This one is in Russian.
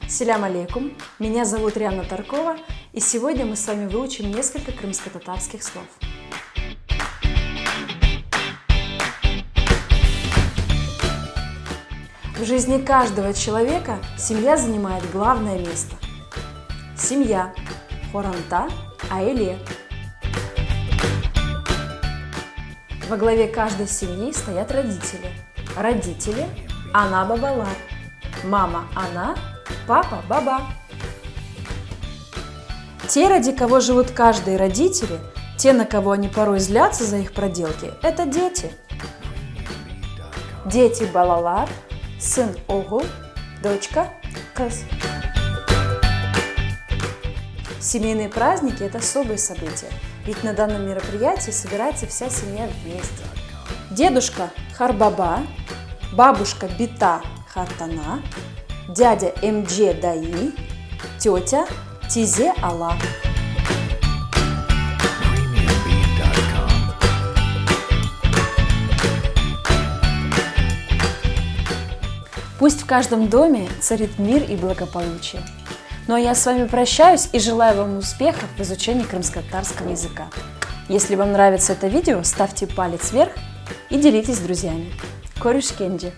Селям алейкум, меня зовут Рианна Таркова, и сегодня мы с вами выучим несколько крымско-татарских слов. В жизни каждого человека семья занимает главное место. Семья – хоранта, аэле. Во главе каждой семьи стоят родители. Родители – ана бабалар, мама – ана, папа – баба. Те, ради кого живут каждые родители, те, на кого они порой злятся за их проделки – это дети. Дети – балалар, сын – огул, дочка – кыз. Семейные праздники – это особые события, ведь на данном мероприятии собирается вся семья вместе. Дедушка – харбаба, бабушка – бита хартана, дядя – мдже даи, тетя – тизе ала. Пусть в каждом доме царит мир и благополучие. Ну а я с вами прощаюсь и желаю вам успехов в изучении крымско-татарского языка. Если вам нравится это видео, ставьте палец вверх и делитесь с друзьями. Корюш Кенджи!